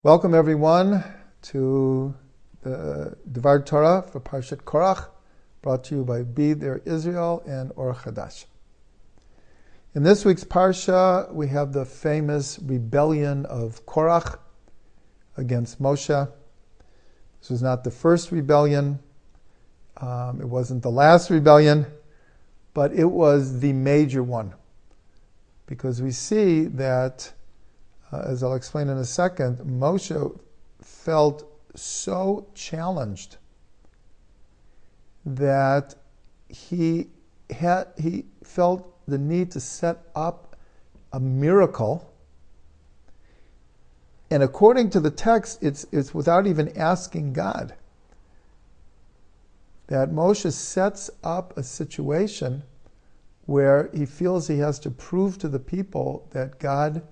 Welcome everyone to the Dvar Torah for Parshat Korach, brought to you by BaMidbar Israel and Ohr Chadash. In this week's Parsha, we have the famous rebellion of Korach against Moshe. This was not the first rebellion. It wasn't the last rebellion, but it was the major one. Because we see that as I'll explain in a second, Moshe felt so challenged that he felt the need to set up a miracle. And according to the text, it's without even asking God that Moshe sets up a situation where he feels he has to prove to the people that God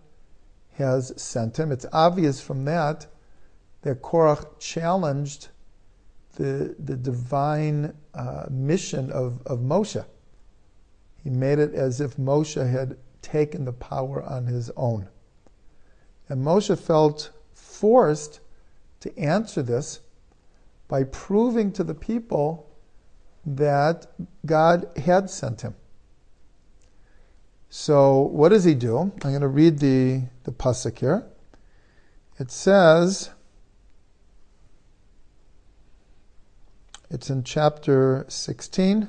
has sent him. It's obvious from that Korach challenged the divine mission of Moshe. He made it as if Moshe had taken the power on his own. And Moshe felt forced to answer this by proving to the people that God had sent him. So what does he do? I'm going to read the pasuk here. It says, it's in chapter 16,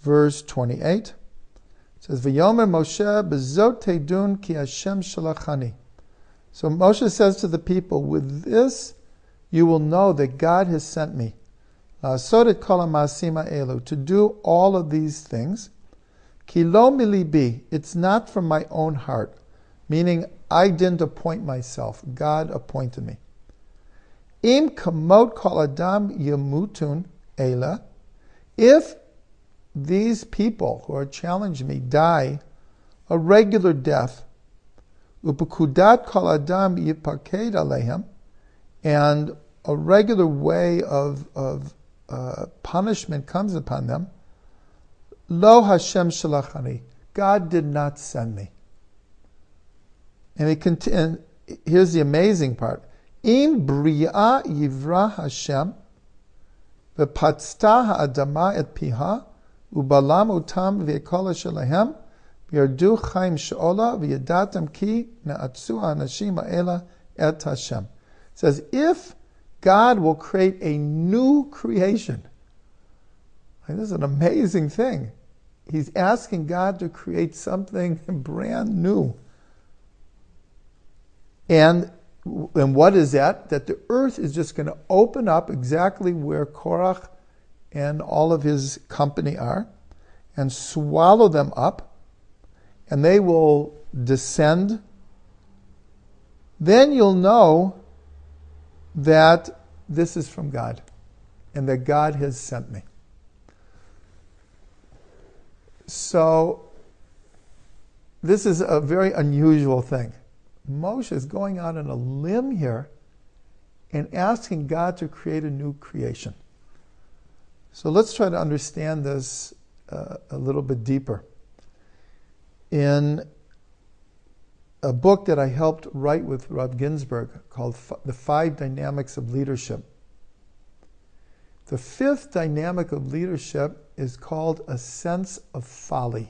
verse 28. It says, V'yomer Moshe b'zot teidun ki Hashem shalachani. So Moshe says to the people, with this you will know that God has sent me. La'asot et kol ha'ma'asim ha'elu, to do all of these things. Ki lo milibi, it's not from my own heart, meaning I didn't appoint myself, God appointed me. Im kamot kol adam yamutun ela, if these people who are challenging me die a regular death, upekudat kol adam yipaked alehem, and a regular way of punishment comes upon them, Lo Hashem shalachani, God did not send me. And here's the amazing part. Im bria yivra Hashem, v'patzta ha'adama et piha, ubalam utam v'yekola shalahem, v'yardu chaim she'ola, v'yadatam ki na'atsu ha'anashim ha'ela et Hashem. It says, if God will create a new creation, this is an amazing thing. He's asking God to create something brand new. And what is that? That the earth is just going to open up exactly where Korach and all of his company are and swallow them up, and they will descend. Then you'll know that this is from God and that God has sent me. So, this is a very unusual thing. Moshe is going out on a limb here and asking God to create a new creation. So let's try to understand this a little bit deeper. In a book that I helped write with Rabbi Ginsburg called The 5 Dynamics of Leadership, the 5th dynamic of leadership is called a sense of folly.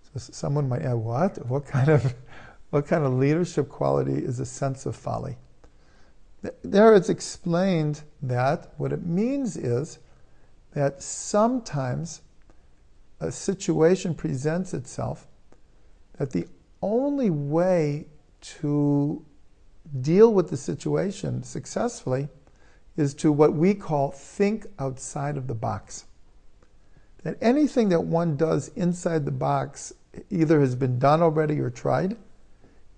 So someone might ask, what? What kind of leadership quality is a sense of folly? There it's explained that what it means is that sometimes a situation presents itself that the only way to deal with the situation successfully is to what we call think outside of the box. That anything that one does inside the box either has been done already or tried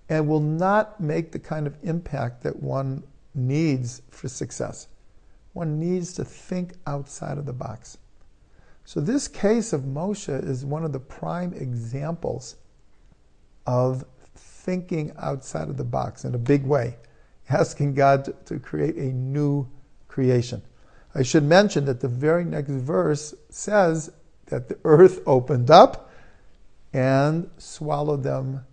and will not make the kind of impact that one needs for success. One needs to think outside of the box. So this case of Moshe is one of the prime examples of thinking outside of the box in a big way, asking God to create a new creation. I should mention that the very next verse says that the earth opened up and swallowed them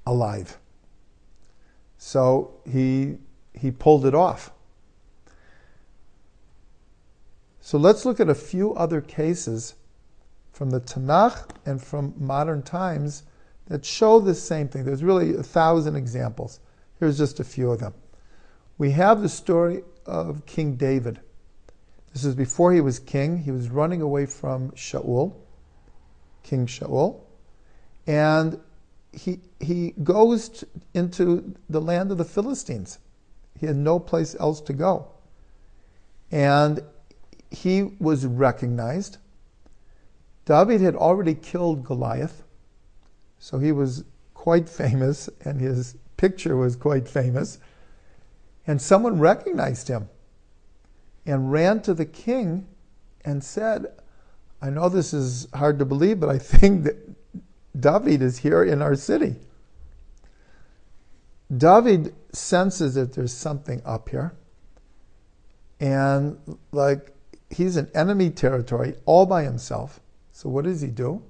alive. So he pulled it off. So let's look at a few other cases from the Tanakh and from modern times that show the same thing. There's really 1,000 examples. Here's just a few of them. We have the story of King David. This is before he was king. He was running away from Shaul, King Shaul, and he goes into the land of the Philistines. He had no place else to go. And he was recognized. David had already killed Goliath, so he was quite famous, and his picture was quite famous. And someone recognized him and ran to the king and said, I know this is hard to believe, but I think that David is here in our city. David senses that there's something up here. And he's in enemy territory all by himself. So what does he do?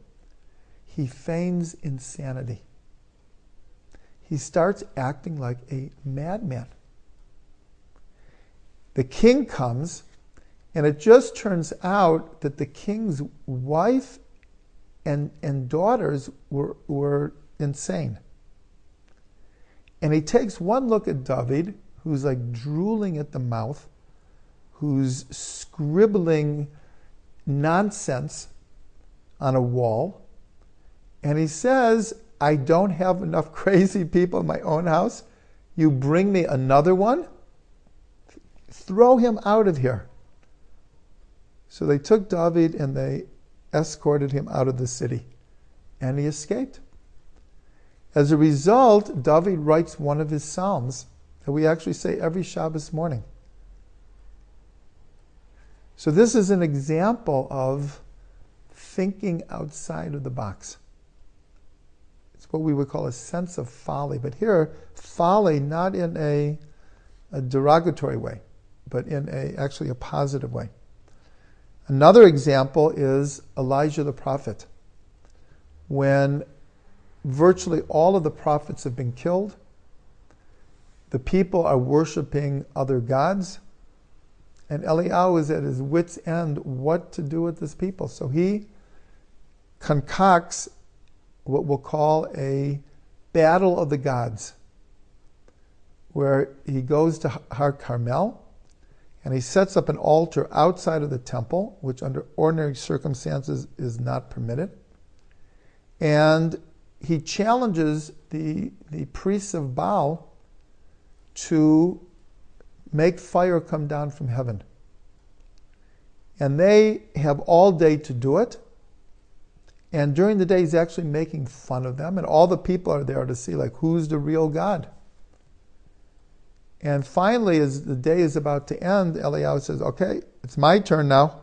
He feigns insanity. He starts acting like a madman. The king comes, and it just turns out that the king's wife and daughters were insane. And he takes one look at David, who's drooling at the mouth, who's scribbling nonsense on a wall, and he says, I don't have enough crazy people in my own house. You bring me another one? Throw him out of here. So they took David and they escorted him out of the city, and he escaped. As a result, David writes one of his psalms that we actually say every Shabbos morning. So this is an example of thinking outside of the box. It's what we would call a sense of folly. But here, folly not in a derogatory way, but in actually a positive way. Another example is Elijah the prophet. When virtually all of the prophets have been killed, the people are worshiping other gods, and Eliyahu is at his wit's end what to do with this people. So he concocts what we'll call a battle of the gods, where he goes to Har Carmel, and he sets up an altar outside of the temple, which under ordinary circumstances is not permitted. And he challenges the priests of Baal to make fire come down from heaven. And they have all day to do it. And during the day, he's actually making fun of them. And all the people are there to see, who's the real God? And finally, as the day is about to end, Eliyahu says, okay, it's my turn now.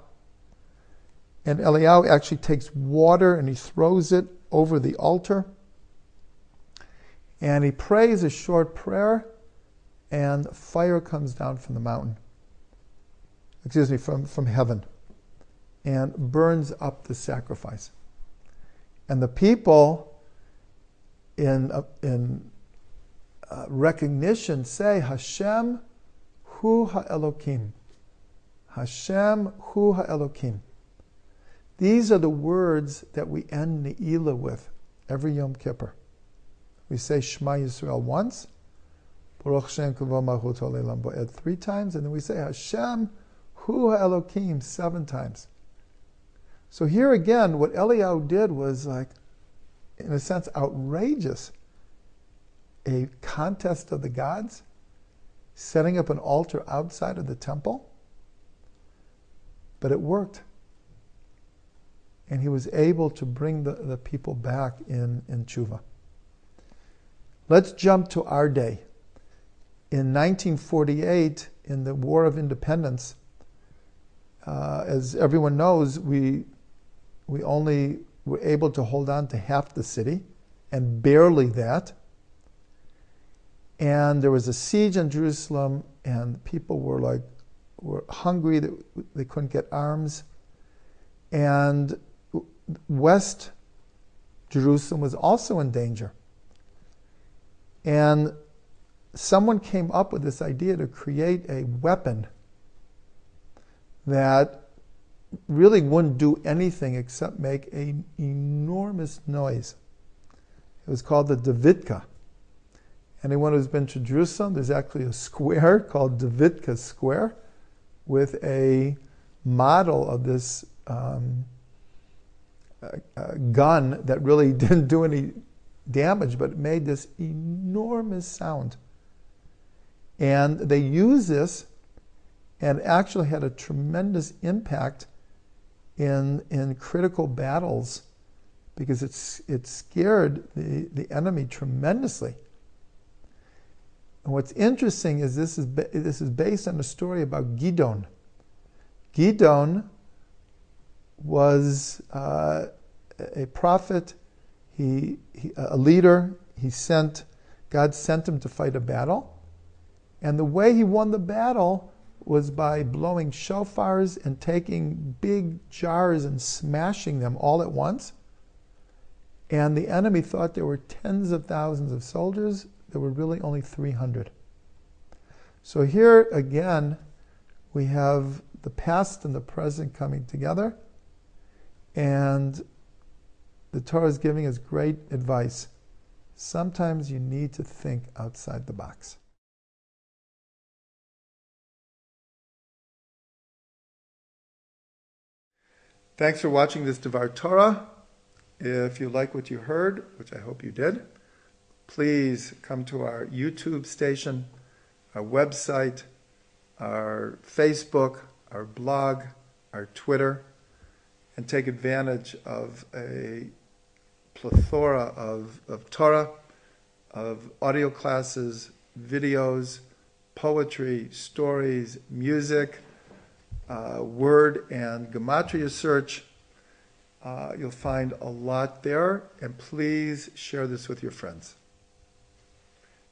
And Eliyahu actually takes water and he throws it over the altar. And he prays a short prayer, and fire comes down from the mountain. From heaven. And burns up the sacrifice. And the people, in recognition, say, Hashem hu ha'elokim. Hashem hu ha'elokim. These are the words that we end Ne'ilah with every Yom Kippur. We say Shema Yisrael once, Baruch Shem Kavod Malchut Olam Bo'ed 3 times, and then we say Hashem hu ha'elokim 7 times. So here again, what Eliyahu did was in a sense, outrageous. A contest of the gods, setting up an altar outside of the temple. But it worked. And he was able to bring the people back in tshuva. Let's jump to our day. In 1948, in the War of Independence, as everyone knows, we only were able to hold on to half the city, and barely that. And there was a siege in Jerusalem, and people were hungry, they couldn't get arms. And West Jerusalem was also in danger. And someone came up with this idea to create a weapon that really wouldn't do anything except make an enormous noise. It was called the Devika. Anyone who's been to Jerusalem, there's actually a square called Devika Square with a model of this gun that really didn't do any damage, but it made this enormous sound. And they used this and actually had a tremendous impact in critical battles because it scared the enemy tremendously. And what's interesting is this is based on a story about Gidon. Gidon was a prophet, a leader. God sent him to fight a battle. And the way he won the battle was by blowing shofars and taking big jars and smashing them all at once. And the enemy thought there were tens of thousands of soldiers. There were really only 300. So here again, we have the past and the present coming together. And the Torah is giving us great advice. Sometimes you need to think outside the box. Thanks for watching this Devar Torah. If you like what you heard, which I hope you did, please come to our YouTube station, our website, our Facebook, our blog, our Twitter, and take advantage of a plethora of Torah, of audio classes, videos, poetry, stories, music, word and gematria search. You'll find a lot there, and please share this with your friends.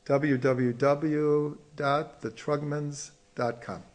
www.thetrugmans.com